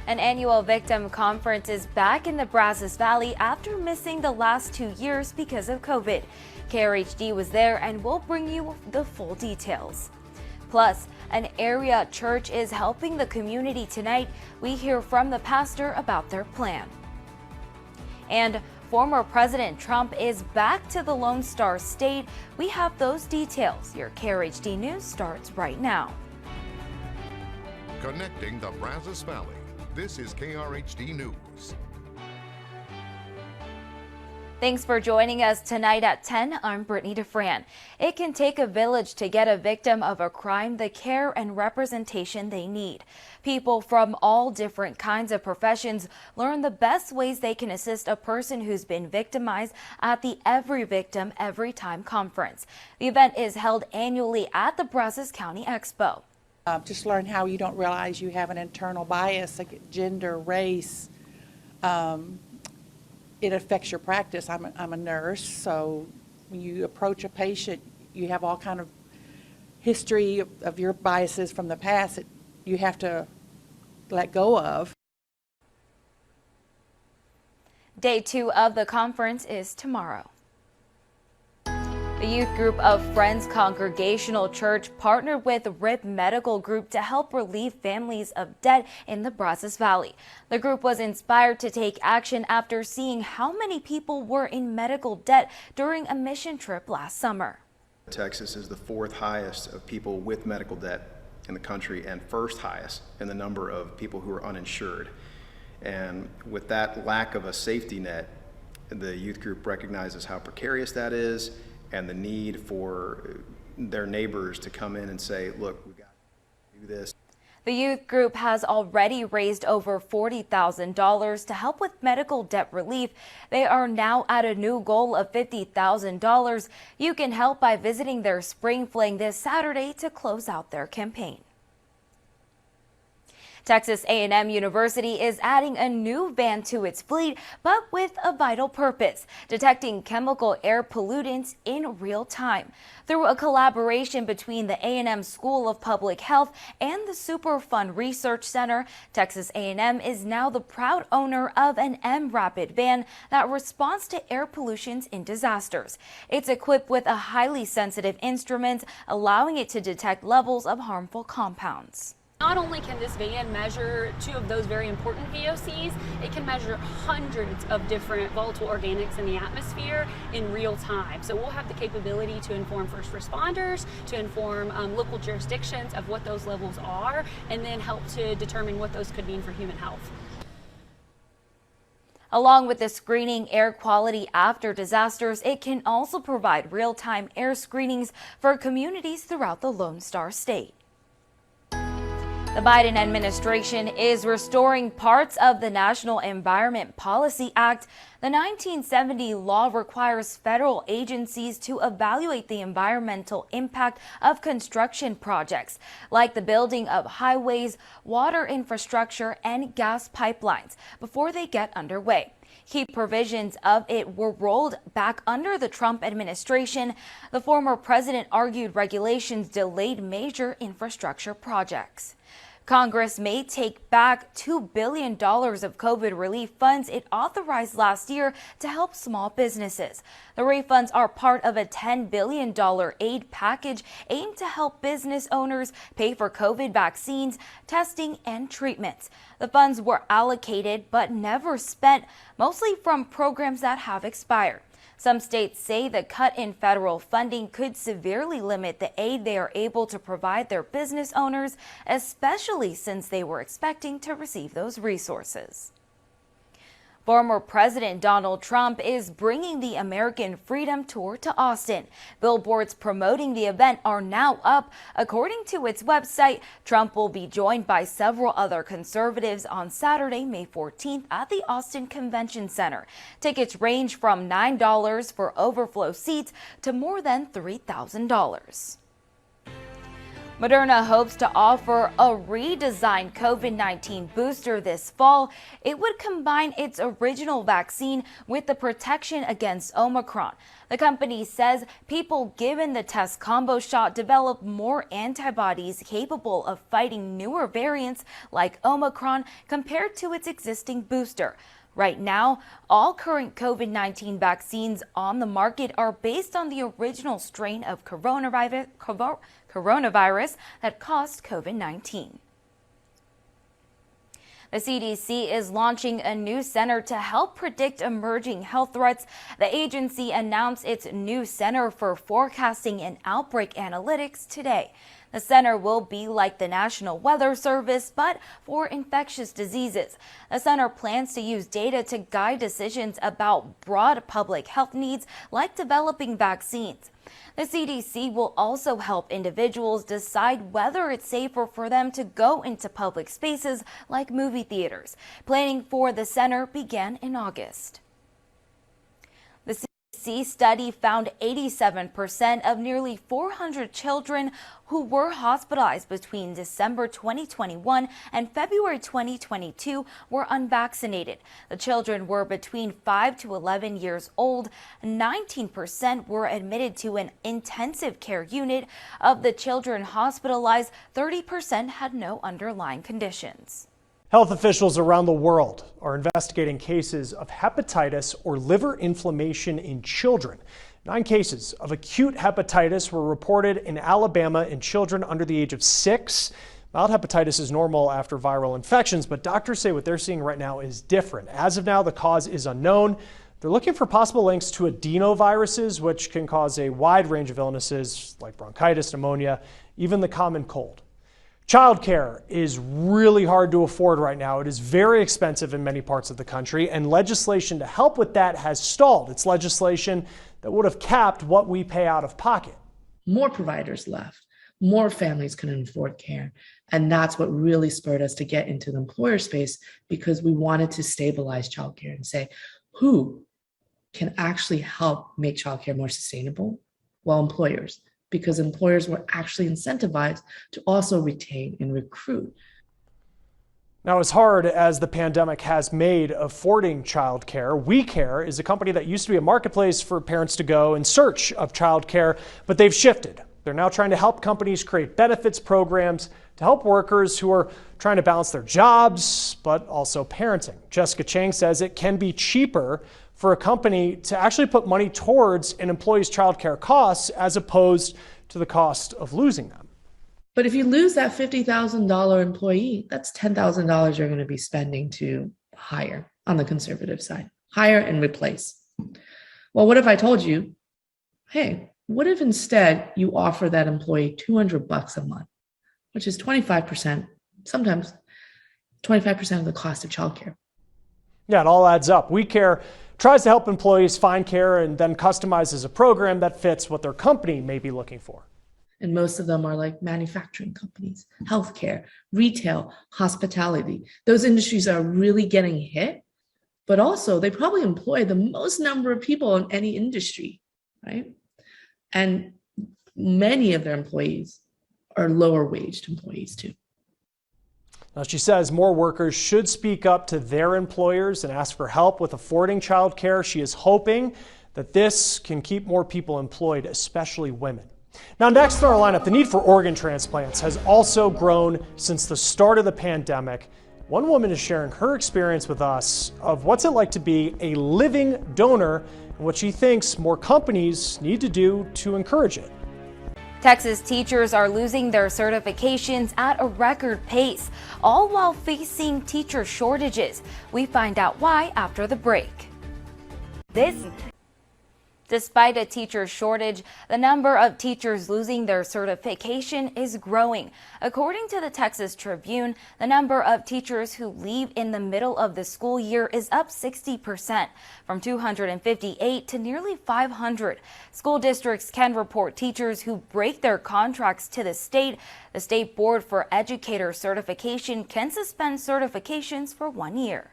An annual victim conference is back in the Brazos Valley after missing the last 2 years because of COVID. KRHD was there and will bring you the full details. Plus, an area church is helping the community tonight. We hear from the pastor about their plan. And former President Trump is back to the Lone Star State. We have those details. Your KRHD News starts right now. Connecting the Brazos Valley. This is KRHD News. Thanks for joining us tonight at 10. I'm Brittany DeFran. It can take a village to get a victim of a crime the care and representation they need. People from all different kinds of professions learn the best ways they can assist a person who's been victimized at the Every Victim, Every Time conference. The event is held annually at the Brazos County Expo. Just learn how you don't realize you have an internal bias, like gender, race. It affects your practice. I'm a nurse, so when you approach a patient, you have all kind of history of your biases from the past that you have to let go of. Day 2 of the conference is tomorrow. The youth group of Friends Congregational Church partnered with RIP Medical Group to help relieve families of debt in the Brazos Valley. The group was inspired to take action after seeing how many people were in medical debt during a mission trip last summer. Texas is the 4th highest of people with medical debt in the country and 1st highest in the number of people who are uninsured. And with that lack of a safety net, the youth group recognizes how precarious that is and the need for their neighbors to come in and say, look, we've got to do this. The youth group has already raised over $40,000 to help with medical debt relief. They are now at a new goal of $50,000. You can help by visiting their spring fling this Saturday to close out their campaign. Texas A&M University is adding a new van to its fleet, but with a vital purpose, detecting chemical air pollutants in real time. Through a collaboration between the A&M School of Public Health and the Superfund Research Center, Texas A&M is now the proud owner of an M-Rapid van that responds to air pollutions in disasters. It's equipped with a highly sensitive instrument, allowing it to detect levels of harmful compounds. Not only can this van measure 2 of those very important VOCs, it can measure hundreds of different volatile organics in the atmosphere in real time. So we'll have the capability to inform first responders, to inform local jurisdictions of what those levels are, and then help to determine what those could mean for human health. Along with the screening air quality after disasters, it can also provide real-time air screenings for communities throughout the Lone Star State. The Biden administration is restoring parts of the National Environment Policy Act. The 1970 law requires federal agencies to evaluate the environmental impact of construction projects, like the building of highways, water infrastructure, and gas pipelines, before they get underway. Key provisions of it were rolled back under the Trump administration. The former president argued regulations delayed major infrastructure projects. Congress may take back $2 billion of COVID relief funds it authorized last year to help small businesses. The refunds are part of a $10 billion aid package aimed to help business owners pay for COVID vaccines, testing, and treatments. The funds were allocated but never spent, mostly from programs that have expired. Some states say the cut in federal funding could severely limit the aid they are able to provide their business owners, especially since they were expecting to receive those resources. Former President Donald Trump is bringing the American Freedom Tour to Austin. Billboards promoting the event are now up. According to its website, Trump will be joined by several other conservatives on Saturday, May 14th at the Austin Convention Center. Tickets range from $9 for overflow seats to more than $3,000. Moderna hopes to offer a redesigned COVID-19 booster this fall. It would combine its original vaccine with the protection against Omicron. The company says people given the test combo shot develop more antibodies capable of fighting newer variants like Omicron compared to its existing booster. Right now, all current COVID-19 vaccines on the market are based on the original strain of coronavirus that caused COVID-19. The CDC is launching a new center to help predict emerging health threats. The agency announced its new Center for Forecasting and Outbreak Analytics today. The center will be like the National Weather Service, but for infectious diseases. The center plans to use data to guide decisions about broad public health needs like developing vaccines. The CDC will also help individuals decide whether it's safer for them to go into public spaces like movie theaters. Planning for the center began in August. The CDC study found 87% of nearly 400 children who were hospitalized between December 2021 and February 2022 were unvaccinated. The children were between 5 to 11 years old. 19% were admitted to an intensive care unit. Of the children hospitalized, 30% had no underlying conditions. Health officials around the world are investigating cases of hepatitis or liver inflammation in children. 9 cases of acute hepatitis were reported in Alabama in children under the age of 6. Mild hepatitis is normal after viral infections, but doctors say what they're seeing right now is different. As of now, the cause is unknown. They're looking for possible links to adenoviruses, which can cause a wide range of illnesses like bronchitis, pneumonia, even the common cold. Childcare is really hard to afford right now. It is very expensive in many parts of the country, and legislation to help with that has stalled. It's legislation that would have capped what we pay out of pocket. More providers left, more families couldn't afford care. And that's what really spurred us to get into the employer space, because we wanted to stabilize childcare and say, who can actually help make childcare more sustainable? Well, employers. Because employers were actually incentivized to also retain and recruit. Now, as hard as the pandemic has made affording childcare, WeCare is a company that used to be a marketplace for parents to go in search of childcare, but they've shifted. They're now trying to help companies create benefits programs to help workers who are trying to balance their jobs, but also parenting. Jessica Chang says it can be cheaper for a company to actually put money towards an employee's childcare costs as opposed to the cost of losing them. But if you lose that $50,000 employee, that's $10,000 you're going to be spending to hire on the conservative side. Hire and replace. Well, what if I told you, hey, what if instead you offer that employee $200 a month, which is 25%, sometimes 25% of the cost of childcare? Yeah, it all adds up. WeCare tries to help employees find care and then customizes a program that fits what their company may be looking for. And most of them are like manufacturing companies, healthcare, retail, hospitality. Those industries are really getting hit, but also they probably employ the most number of people in any industry, right? And many of their employees are lower waged employees too. Now, she says more workers should speak up to their employers and ask for help with affording childcare. She is hoping that this can keep more people employed, especially women. Now, next in our lineup, the need for organ transplants has also grown since the start of the pandemic. One woman is sharing her experience with us of what's it like to be a living donor and what she thinks more companies need to do to encourage it. Texas teachers are losing their certifications at a record pace, all while facing teacher shortages. We find out why after the break. Despite a teacher shortage, the number of teachers losing their certification is growing. According to the Texas Tribune, the number of teachers who leave in the middle of the school year is up 60%, from 258 to nearly 500. School districts can report teachers who break their contracts to the state. The State Board for Educator Certification can suspend certifications for 1 year.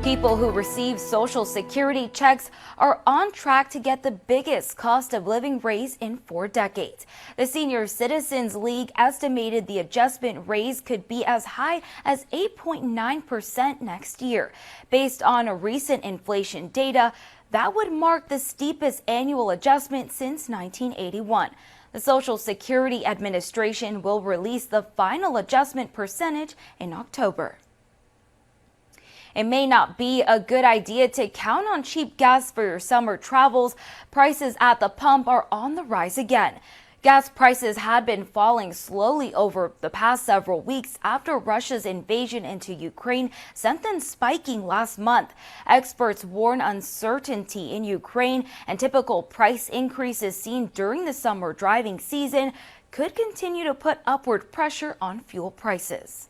People who receive Social Security checks are on track to get the biggest cost of living raise in 4 decades. The Senior Citizens League estimated the adjustment raise could be as high as 8.9% next year. Based on recent inflation data, that would mark the steepest annual adjustment since 1981. The Social Security Administration will release the final adjustment percentage in October. It may not be a good idea to count on cheap gas for your summer travels. Prices at the pump are on the rise again. Gas prices had been falling slowly over the past several weeks after Russia's invasion into Ukraine sent them spiking last month. Experts warn uncertainty in Ukraine and typical price increases seen during the summer driving season could continue to put upward pressure on fuel prices.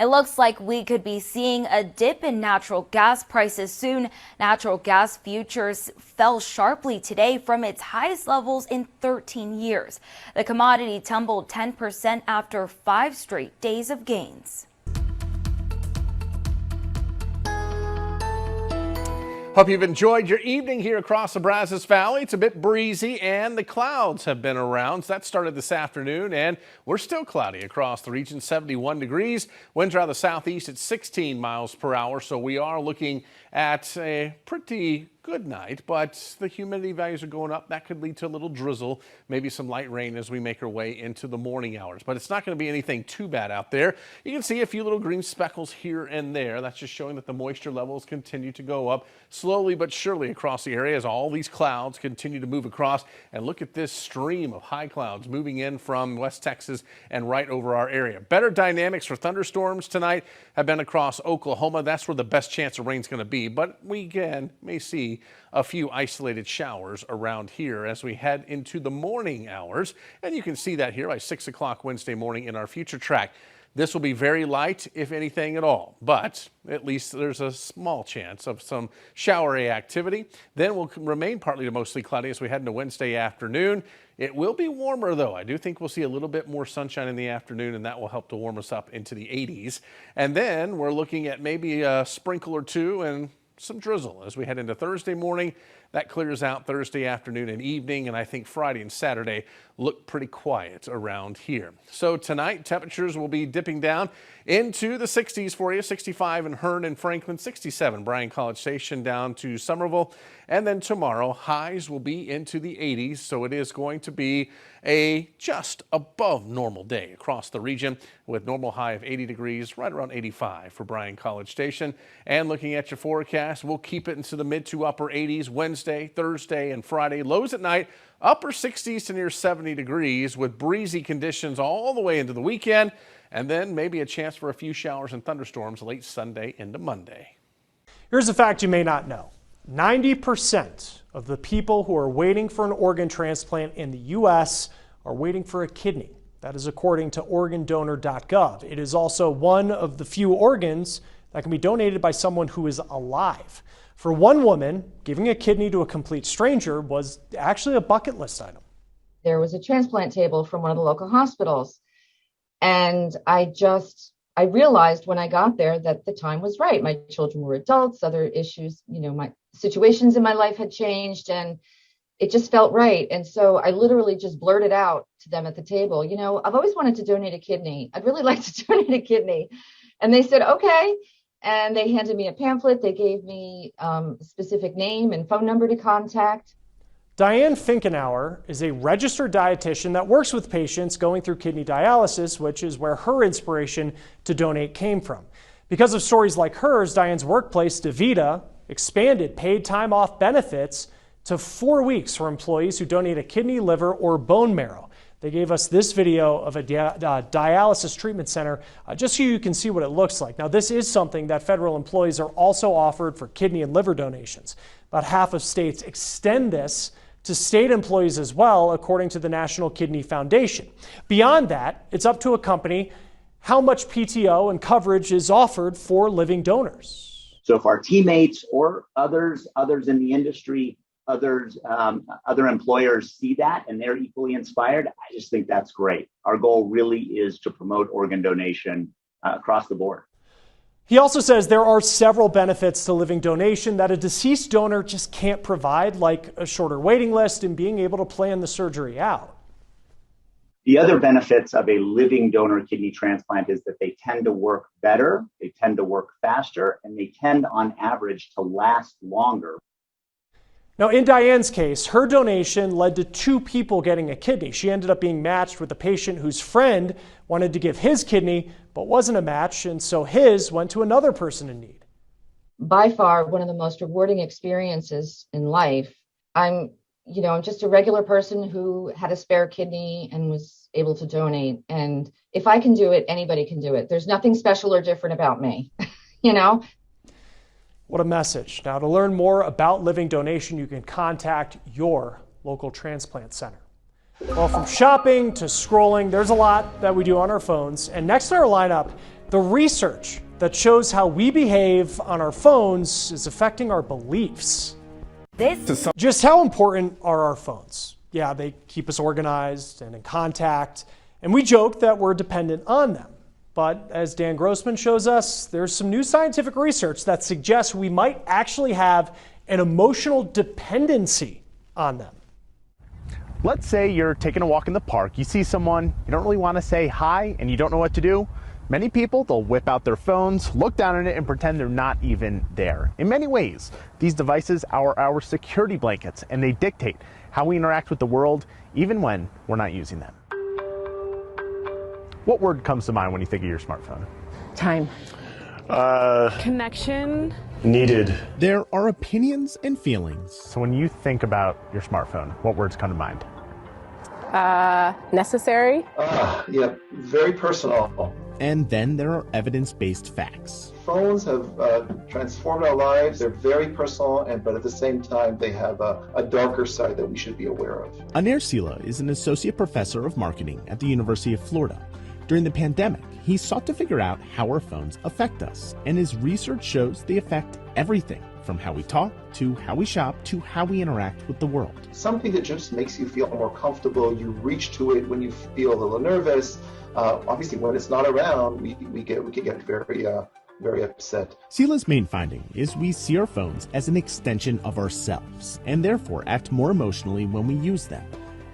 It looks like we could be seeing a dip in natural gas prices soon. Natural gas futures fell sharply today from its highest levels in 13 years. The commodity tumbled 10% after 5 straight days of gains. Hope you've enjoyed your evening here across the Brazos Valley. It's a bit breezy and the clouds have been around. So that started this afternoon and we're still cloudy across the region, 71 degrees. Winds are out of the southeast at 16 miles per hour. So we are looking at a pretty good night, but the humidity values are going up. That could lead to a little drizzle, maybe some light rain as we make our way into the morning hours. But it's not going to be anything too bad out there. You can see a few little green speckles here and there. That's just showing that the moisture levels continue to go up slowly but surely across the area as all these clouds continue to move across. And look at this stream of high clouds moving in from West Texas and right over our area. Better dynamics for thunderstorms tonight have been across Oklahoma. That's where the best chance of rain is going to be. But we again may see a few isolated showers around here as we head into the morning hours. And you can see that here by 6 o'clock Wednesday morning in our future track. This will be very light, if anything at all, but at least there's a small chance of some showery activity. Then we'll remain partly to mostly cloudy as we head into Wednesday afternoon. It will be warmer, though. I do think we'll see a little bit more sunshine in the afternoon, and that will help to warm us up into the 80s. And then we're looking at maybe a sprinkle or two and some drizzle as we head into Thursday morning. That clears out Thursday afternoon and evening, and I think Friday and Saturday look pretty quiet around here. So tonight, temperatures will be dipping down into the 60s for you. 65 in Hearn and Franklin, 67 Bryan College Station down to Somerville. And then tomorrow, highs will be into the 80s, so it is going to be a just above normal day across the region with normal high of 80 degrees, right around 85 for Bryan College Station. And looking at your forecast, we'll keep it into the mid to upper 80s Wednesday, Thursday, and Friday. Lows at night, upper 60s to near 70 degrees with breezy conditions all the way into the weekend. And then maybe a chance for a few showers and thunderstorms late Sunday into Monday. Here's a fact you may not know. 90% of the people who are waiting for an organ transplant in the U.S. are waiting for a kidney. That is according to organdonor.gov. It is also one of the few organs that can be donated by someone who is alive. For one woman, giving a kidney to a complete stranger was actually a bucket list item. There was a transplant table from one of the local hospitals. And I realized when I got there that the time was right. My children were adults, other issues, my situations in my life had changed, and it just felt right. And so I literally just blurted out to them at the table, I've always wanted to donate a kidney. I'd really like to donate a kidney. And they said, okay. And they handed me a pamphlet. They gave me a specific name and phone number to contact. Diane Finkenauer is a registered dietitian that works with patients going through kidney dialysis, which is where her inspiration to donate came from. Because of stories like hers, Diane's workplace, DaVita, expanded paid time off benefits to 4 weeks for employees who donate a kidney, liver, or bone marrow. They gave us this video of a dialysis treatment center just so you can see what it looks like. Now, this is something that federal employees are also offered for kidney and liver donations. About half of states extend this to state employees as well, according to the National Kidney Foundation. Beyond that, it's up to a company how much PTO and coverage is offered for living donors. So if our teammates or others in the industry, other employers see that and they're equally inspired, I just think that's great. Our goal really is to promote organ donation across the board. He also says there are several benefits to living donation that a deceased donor just can't provide, like a shorter waiting list and being able to plan the surgery out. The other benefits of a living donor kidney transplant is that they tend to work better, they tend to work faster, and they tend on average to last longer. Now, in Diane's case, her donation led to 2 people getting a kidney. She ended up being matched with a patient whose friend wanted to give his kidney, but wasn't a match, and so his went to another person in need. By far, one of the most rewarding experiences in life. I'm just a regular person who had a spare kidney and was able to donate. And if I can do it, anybody can do it. There's nothing special or different about me, What a message. Now, to learn more about living donation, you can contact your local transplant center. Well, from shopping to scrolling, there's a lot that we do on our phones. And next in our lineup, the research that shows how we behave on our phones is affecting our beliefs. Just how important are our phones? Yeah, they keep us organized and in contact, and we joke that we're dependent on them. But as Dan Grossman shows us, there's some new scientific research that suggests we might actually have an emotional dependency on them. Let's say you're taking a walk in the park, you see someone, you don't really want to say hi, and you don't know what to do. Many people, they'll whip out their phones, look down at it, and pretend they're not even there. In many ways, these devices are our security blankets, and they dictate how we interact with the world, even when we're not using them. What word comes to mind when you think of your smartphone? Time. Connection. Needed. There are opinions and feelings. So when you think about your smartphone, what words come to mind? Necessary. Yeah, very personal. And then there are evidence-based facts. Phones have transformed our lives. They're very personal, but at the same time, they have a darker side that we should be aware of. Anair Sila is an associate professor of marketing at the University of Florida. During the pandemic, he sought to figure out how our phones affect us, and his research shows they affect everything from how we talk to how we shop to how we interact with the world. Something that just makes you feel more comfortable. You reach to it when you feel a little nervous. Obviously, when it's not around, we can get very upset. Sila's main finding is we see our phones as an extension of ourselves and therefore act more emotionally when we use them.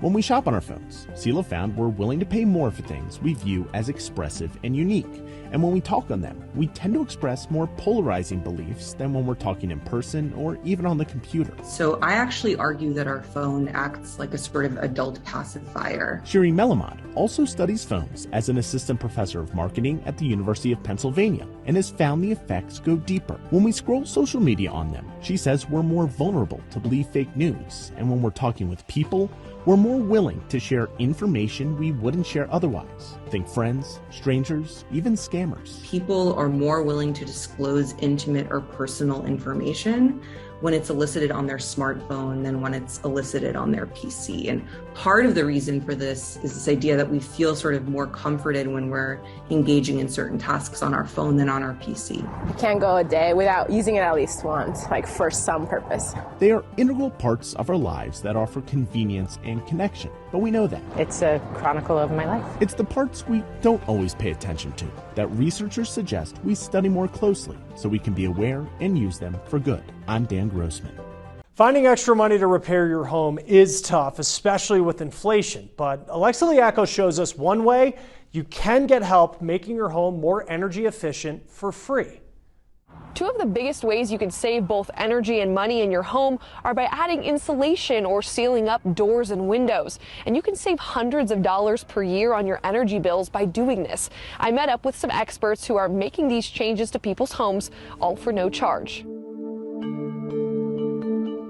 When we shop on our phones, Sila found we're willing to pay more for things we view as expressive and unique. And when we talk on them, we tend to express more polarizing beliefs than when we're talking in person or even on the computer. So I actually argue that our phone acts like a sort of adult pacifier. Shiri Melamod also studies phones as an assistant professor of marketing at the University of Pennsylvania and has found the effects go deeper. When we scroll social media on them, she says we're more vulnerable to believe fake news. And when we're talking with people, we're more willing to share information we wouldn't share otherwise. Think friends, strangers, even scammers. People are more willing to disclose intimate or personal information when it's elicited on their smartphone than when it's elicited on their PC. And part of the reason for this is this idea that we feel sort of more comforted when we're engaging in certain tasks on our phone than on our PC. You can't go a day without using it at least once, like for some purpose. They are integral parts of our lives that offer convenience and connection, but we know that. It's a chronicle of my life. It's the parts we don't always pay attention to that researchers suggest we study more closely so we can be aware and use them for good. I'm Dan Grossman. Finding extra money to repair your home is tough, especially with inflation. But Alexa Liaco shows us one way you can get help making your home more energy efficient for free. Two of the biggest ways you can save both energy and money in your home are by adding insulation or sealing up doors and windows. And you can save hundreds of dollars per year on your energy bills by doing this. I met up with some experts who are making these changes to people's homes, all for no charge.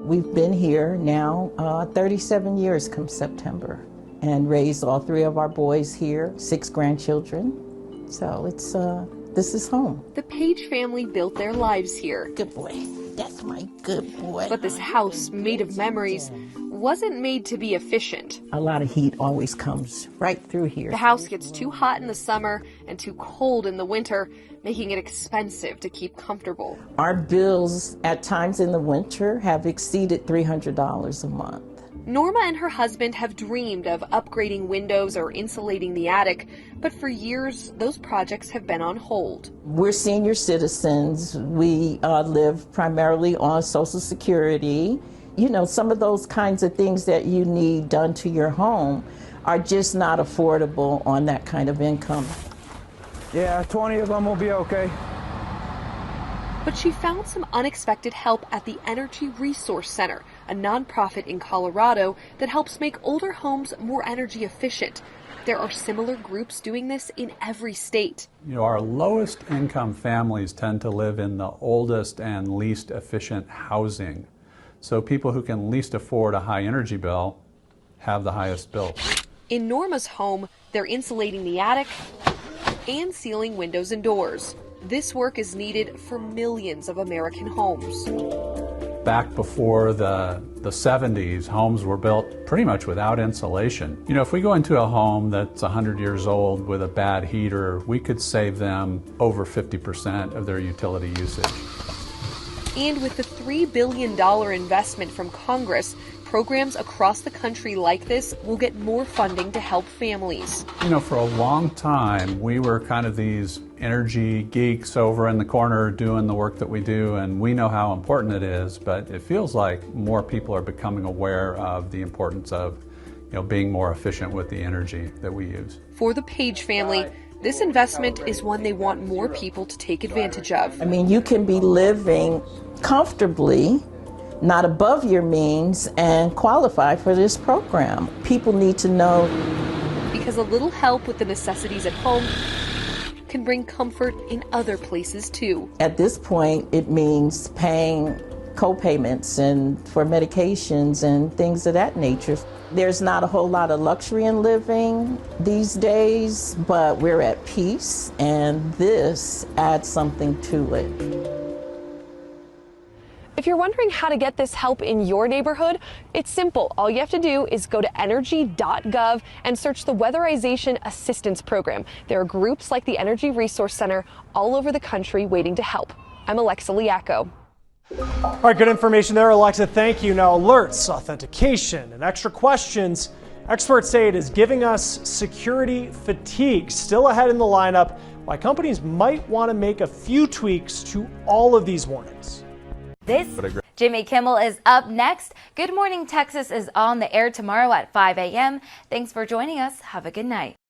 We've been here now 37 years come September and raised all 3 of our boys here, 6 grandchildren. So this is home. The Page family built their lives here. Good boy. That's my good boy. But this house, made of memories, wasn't made to be efficient. A lot of heat always comes right through here. The house gets too hot in the summer and too cold in the winter, making it expensive to keep comfortable. Our bills at times in the winter have exceeded $300 a month. Norma and her husband have dreamed of upgrading windows or insulating the attic, but for years, those projects have been on hold. We're senior citizens. We live primarily on Social Security. You know, some of those kinds of things that you need done to your home are just not affordable on that kind of income. Yeah, 20 of them will be okay. But she found some unexpected help at the Energy Resource Center, a nonprofit in Colorado that helps make older homes more energy efficient. There are similar groups doing this in every state. You know, our lowest income families tend to live in the oldest and least efficient housing. So people who can least afford a high energy bill have the highest bill. In Norma's home, they're insulating the attic and sealing windows and doors. This work is needed for millions of American homes. Back before the 70s, homes were built pretty much without insulation. You know, if we go into a home that's 100 years old with a bad heater, we could save them over 50% of their utility usage. And with the $3 billion investment from Congress, programs across the country like this will get more funding to help families. You know, for a long time, we were kind of these energy geeks over in the corner doing the work that we do, and we know how important it is, but it feels like more people are becoming aware of the importance of, you know, being more efficient with the energy that we use. For the Page family, this investment is one they want more people to take advantage of. I mean, you can be living comfortably, not above your means, and qualify for this program. People need to know. Because a little help with the necessities at home can bring comfort in other places too. At this point, it means paying co-payments and for medications and things of that nature. There's not a whole lot of luxury in living these days, but we're at peace, and this adds something to it. If you're wondering how to get this help in your neighborhood, it's simple. All you have to do is go to energy.gov and search the Weatherization Assistance Program. There are groups like the Energy Resource Center all over the country waiting to help. I'm Alexa Liaco. All right, good information there, Alexa. Thank you. Now, alerts, authentication, and extra questions. Experts say it is giving us security fatigue. Still ahead in the lineup, why companies might want to make a few tweaks to all of these warnings. Jimmy Kimmel is up next. Good Morning Texas is on the air tomorrow at 5 a.m. Thanks for joining us. Have a good night.